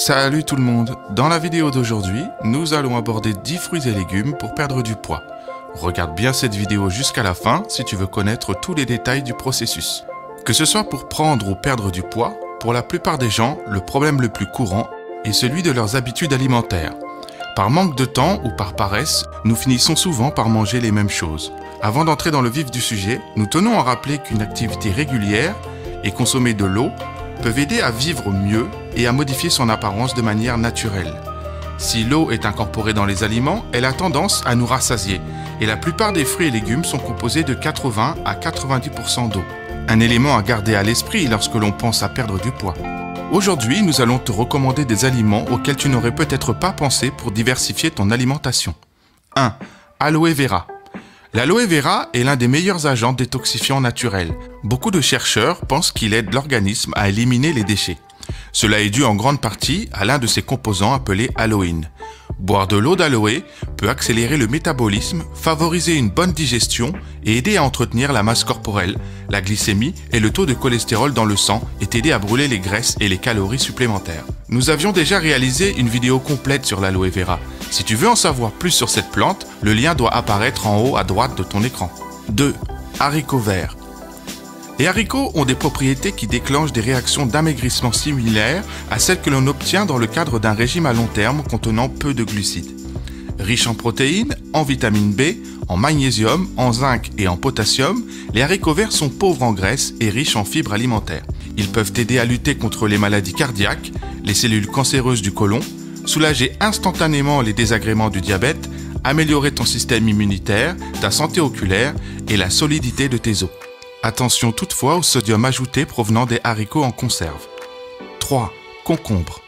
Salut tout le monde, dans la vidéo d'aujourd'hui, nous allons aborder 10 fruits et légumes pour perdre du poids. Regarde bien cette vidéo jusqu'à la fin si tu veux connaître tous les détails du processus. Que ce soit pour prendre ou perdre du poids, pour la plupart des gens, le problème le plus courant est celui de leurs habitudes alimentaires. Par manque de temps ou par paresse, nous finissons souvent par manger les mêmes choses. Avant d'entrer dans le vif du sujet, nous tenons à rappeler qu'une activité régulière et consommer de l'eau peuvent aider à vivre mieux et à modifier son apparence de manière naturelle. Si l'eau est incorporée dans les aliments, elle a tendance à nous rassasier et la plupart des fruits et légumes sont composés de 80 à 90% d'eau. Un élément à garder à l'esprit lorsque l'on pense à perdre du poids. Aujourd'hui, nous allons te recommander des aliments auxquels tu n'aurais peut-être pas pensé pour diversifier ton alimentation. 1. Aloe vera. L'aloe vera est l'un des meilleurs agents détoxifiants naturels. Beaucoup de chercheurs pensent qu'il aide l'organisme à éliminer les déchets. Cela est dû en grande partie à l'un de ses composants appelé aloïne. Boire de l'eau d'aloe peut accélérer le métabolisme, favoriser une bonne digestion et aider à entretenir la masse corporelle, la glycémie et le taux de cholestérol dans le sang et t'aider à brûler les graisses et les calories supplémentaires. Nous avions déjà réalisé une vidéo complète sur l'aloe vera. Si tu veux en savoir plus sur cette plante, le lien doit apparaître en haut à droite de ton écran. 2. Haricots verts. Les haricots ont des propriétés qui déclenchent des réactions d'amaigrissement similaires à celles que l'on obtient dans le cadre d'un régime à long terme contenant peu de glucides. Riches en protéines, en vitamine B, en magnésium, en zinc et en potassium, les haricots verts sont pauvres en graisse et riches en fibres alimentaires. Ils peuvent aider à lutter contre les maladies cardiaques, les cellules cancéreuses du côlon, soulager instantanément les désagréments du diabète, améliorer ton système immunitaire, ta santé oculaire et la solidité de tes os. Attention toutefois au sodium ajouté provenant des haricots en conserve. 3. Concombre.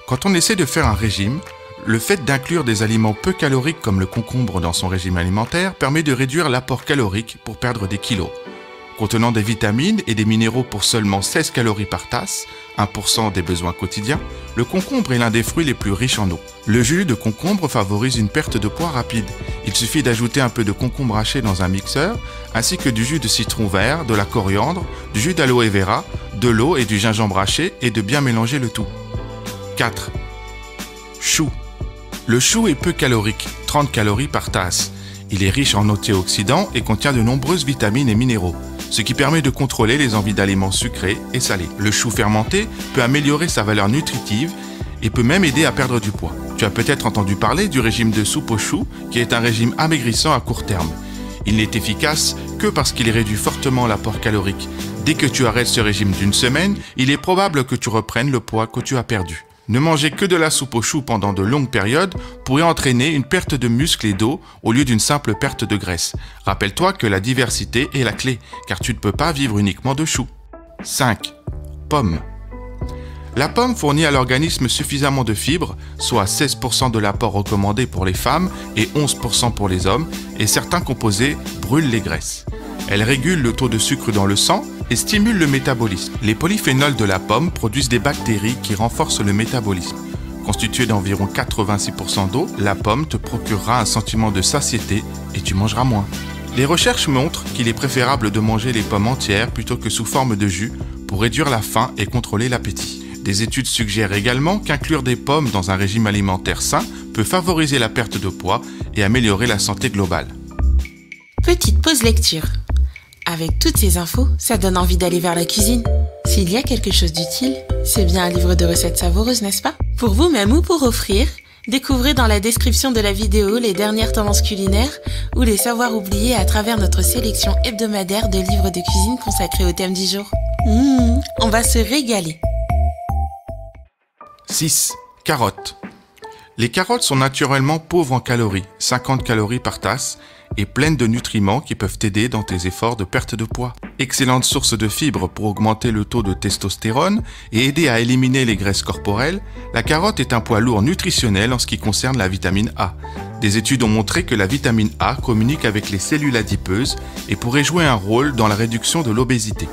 Quand on essaie de faire un régime, le fait d'inclure des aliments peu caloriques comme le concombre dans son régime alimentaire permet de réduire l'apport calorique pour perdre des kilos. Contenant des vitamines et des minéraux pour seulement 16 calories par tasse, 1% des besoins quotidiens, le concombre est l'un des fruits les plus riches en eau. Le jus de concombre favorise une perte de poids rapide. Il suffit d'ajouter un peu de concombre haché dans un mixeur, ainsi que du jus de citron vert, de la coriandre, du jus d'aloe vera, de l'eau et du gingembre haché et de bien mélanger le tout. 4. Chou. Le chou est peu calorique, 30 calories par tasse. Il est riche en antioxydants et contient de nombreuses vitamines et minéraux, ce qui permet de contrôler les envies d'aliments sucrés et salés. Le chou fermenté peut améliorer sa valeur nutritive et peut même aider à perdre du poids. Tu as peut-être entendu parler du régime de soupe au chou, qui est un régime amaigrissant à court terme. Il n'est efficace que parce qu'il réduit fortement l'apport calorique. Dès que tu arrêtes ce régime d'une semaine, il est probable que tu reprennes le poids que tu as perdu. Ne manger que de la soupe au chou pendant de longues périodes pourrait entraîner une perte de muscles et d'eau au lieu d'une simple perte de graisse. Rappelle-toi que la diversité est la clé, car tu ne peux pas vivre uniquement de choux. 5. Pommes. La pomme fournit à l'organisme suffisamment de fibres, soit 16% de l'apport recommandé pour les femmes et 11% pour les hommes, et certains composés brûlent les graisses. Elle régule le taux de sucre dans le sang et stimule le métabolisme. Les polyphénols de la pomme produisent des bactéries qui renforcent le métabolisme. Constituée d'environ 86% d'eau, la pomme te procurera un sentiment de satiété et tu mangeras moins. Les recherches montrent qu'il est préférable de manger les pommes entières plutôt que sous forme de jus pour réduire la faim et contrôler l'appétit. Des études suggèrent également qu'inclure des pommes dans un régime alimentaire sain peut favoriser la perte de poids et améliorer la santé globale. Petite pause lecture. Avec toutes ces infos, ça donne envie d'aller vers la cuisine. S'il y a quelque chose d'utile, c'est bien un livre de recettes savoureuses, n'est-ce pas? Pour vous-même ou pour offrir, découvrez dans la description de la vidéo les dernières tendances culinaires ou les savoirs oubliés à travers notre sélection hebdomadaire de livres de cuisine consacrés au thème du jour. On va se régaler. 6. Carottes. Les carottes sont naturellement pauvres en calories, 50 calories par tasse, et pleines de nutriments qui peuvent t'aider dans tes efforts de perte de poids. Excellente source de fibres pour augmenter le taux de testostérone et aider à éliminer les graisses corporelles, la carotte est un poids lourd nutritionnel en ce qui concerne la vitamine A. Des études ont montré que la vitamine A communique avec les cellules adipeuses et pourrait jouer un rôle dans la réduction de l'obésité.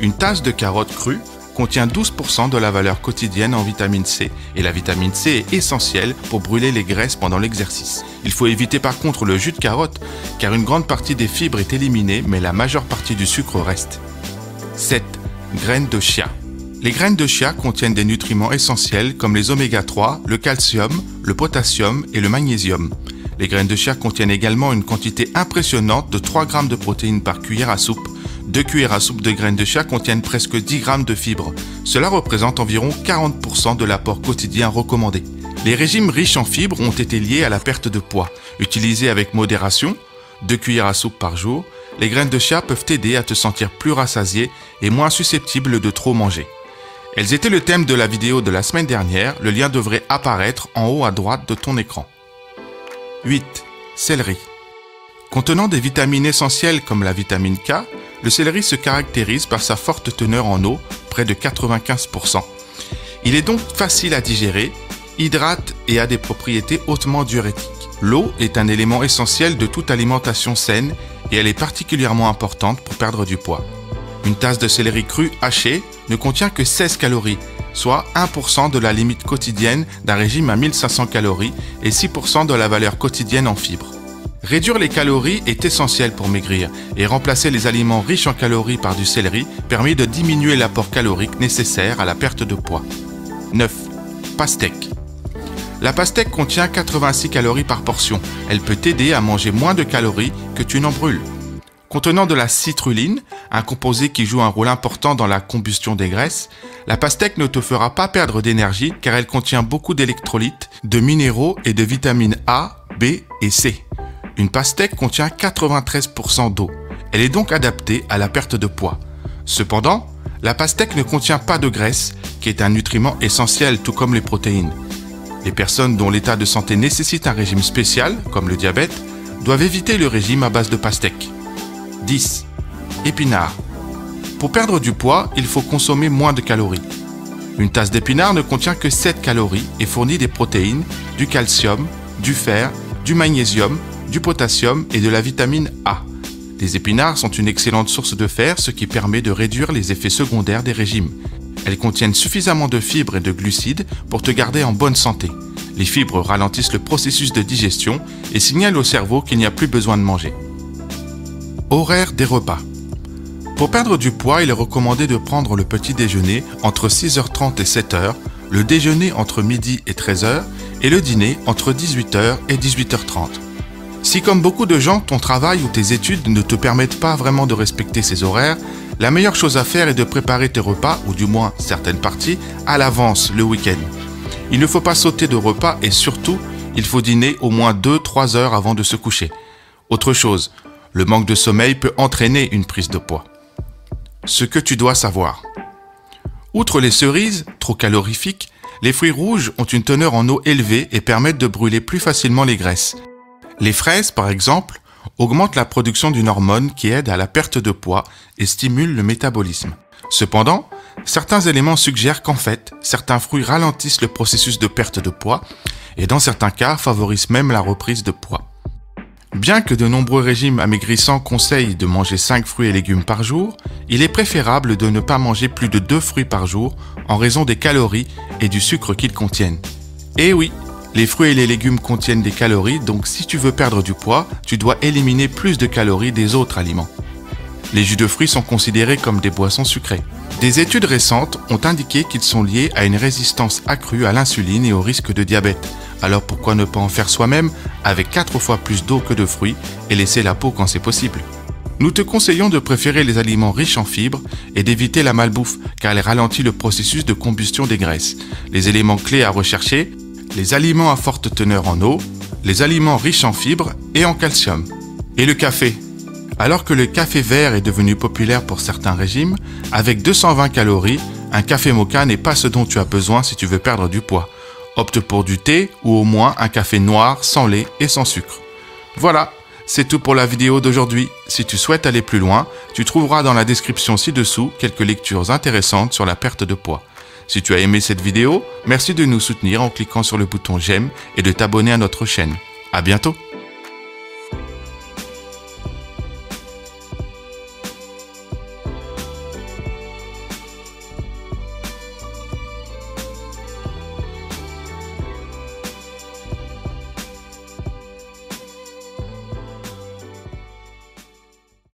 Une tasse de carottes crues contient 12% de la valeur quotidienne en vitamine C et la vitamine C est essentielle pour brûler les graisses pendant l'exercice. Il faut éviter par contre le jus de carotte car une grande partie des fibres est éliminée mais la majeure partie du sucre reste. 7. Graines de chia. Les graines de chia contiennent des nutriments essentiels comme les oméga 3, le calcium, le potassium et le magnésium. Les graines de chia contiennent également une quantité impressionnante de 3 g de protéines par cuillère à soupe. 2 cuillères à soupe de graines de chia contiennent presque 10 g de fibres. Cela représente environ 40% de l'apport quotidien recommandé. Les régimes riches en fibres ont été liés à la perte de poids. Utilisés avec modération, 2 cuillères à soupe par jour, les graines de chia peuvent t'aider à te sentir plus rassasié et moins susceptible de trop manger. Elles étaient le thème de la vidéo de la semaine dernière, le lien devrait apparaître en haut à droite de ton écran. 8. Céleri. Contenant des vitamines essentielles comme la vitamine K, le céleri se caractérise par sa forte teneur en eau, près de 95%. Il est donc facile à digérer, hydrate et a des propriétés hautement diurétiques. L'eau est un élément essentiel de toute alimentation saine et elle est particulièrement importante pour perdre du poids. Une tasse de céleri cru haché ne contient que 16 calories, soit 1% de la limite quotidienne d'un régime à 1500 calories et 6% de la valeur quotidienne en fibres. Réduire les calories est essentiel pour maigrir et remplacer les aliments riches en calories par du céleri permet de diminuer l'apport calorique nécessaire à la perte de poids. 9. Pastèque. La pastèque contient 86 calories par portion. Elle peut t'aider à manger moins de calories que tu n'en brûles. Contenant de la citruline, un composé qui joue un rôle important dans la combustion des graisses, la pastèque ne te fera pas perdre d'énergie car elle contient beaucoup d'électrolytes, de minéraux et de vitamines A, B et C. Une pastèque contient 93% d'eau. Elle est donc adaptée à la perte de poids. Cependant, la pastèque ne contient pas de graisse, qui est un nutriment essentiel tout comme les protéines. Les personnes dont l'état de santé nécessite un régime spécial, comme le diabète, doivent éviter le régime à base de pastèque. 10. Épinards. Pour perdre du poids, il faut consommer moins de calories. Une tasse d'épinards ne contient que 7 calories et fournit des protéines, du calcium, du fer, du magnésium, du potassium et de la vitamine A. Les épinards sont une excellente source de fer, ce qui permet de réduire les effets secondaires des régimes. Elles contiennent suffisamment de fibres et de glucides pour te garder en bonne santé. Les fibres ralentissent le processus de digestion et signalent au cerveau qu'il n'y a plus besoin de manger. Horaire des repas. Pour perdre du poids, il est recommandé de prendre le petit déjeuner entre 6h30 et 7h, le déjeuner entre midi et 13h et le dîner entre 18h et 18h30. Si comme beaucoup de gens, ton travail ou tes études ne te permettent pas vraiment de respecter ces horaires, la meilleure chose à faire est de préparer tes repas, ou du moins certaines parties, à l'avance le week-end. Il ne faut pas sauter de repas et surtout, il faut dîner au moins 2-3 heures avant de se coucher. Autre chose, le manque de sommeil peut entraîner une prise de poids. Ce que tu dois savoir. Outre les cerises, trop calorifiques, les fruits rouges ont une teneur en eau élevée et permettent de brûler plus facilement les graisses. Les fraises, par exemple, augmentent la production d'une hormone qui aide à la perte de poids et stimule le métabolisme. Cependant, certains éléments suggèrent qu'en fait, certains fruits ralentissent le processus de perte de poids et dans certains cas favorisent même la reprise de poids. Bien que de nombreux régimes amaigrissants conseillent de manger 5 fruits et légumes par jour, il est préférable de ne pas manger plus de 2 fruits par jour en raison des calories et du sucre qu'ils contiennent. Et oui, les fruits et les légumes contiennent des calories, donc si tu veux perdre du poids, tu dois éliminer plus de calories des autres aliments. Les jus de fruits sont considérés comme des boissons sucrées. Des études récentes ont indiqué qu'ils sont liés à une résistance accrue à l'insuline et au risque de diabète. Alors pourquoi ne pas en faire soi-même avec 4 fois plus d'eau que de fruits et laisser la peau quand c'est possible? Nous te conseillons de préférer les aliments riches en fibres et d'éviter la malbouffe car elle ralentit le processus de combustion des graisses. Les éléments clés à rechercher: les aliments à forte teneur en eau, les aliments riches en fibres et en calcium. Et le café. Alors que le café vert est devenu populaire pour certains régimes, avec 220 calories, un café moka n'est pas ce dont tu as besoin si tu veux perdre du poids. Opte pour du thé ou au moins un café noir sans lait et sans sucre. Voilà, c'est tout pour la vidéo d'aujourd'hui. Si tu souhaites aller plus loin, tu trouveras dans la description ci-dessous quelques lectures intéressantes sur la perte de poids. Si tu as aimé cette vidéo, merci de nous soutenir en cliquant sur le bouton j'aime et de t'abonner à notre chaîne. À bientôt!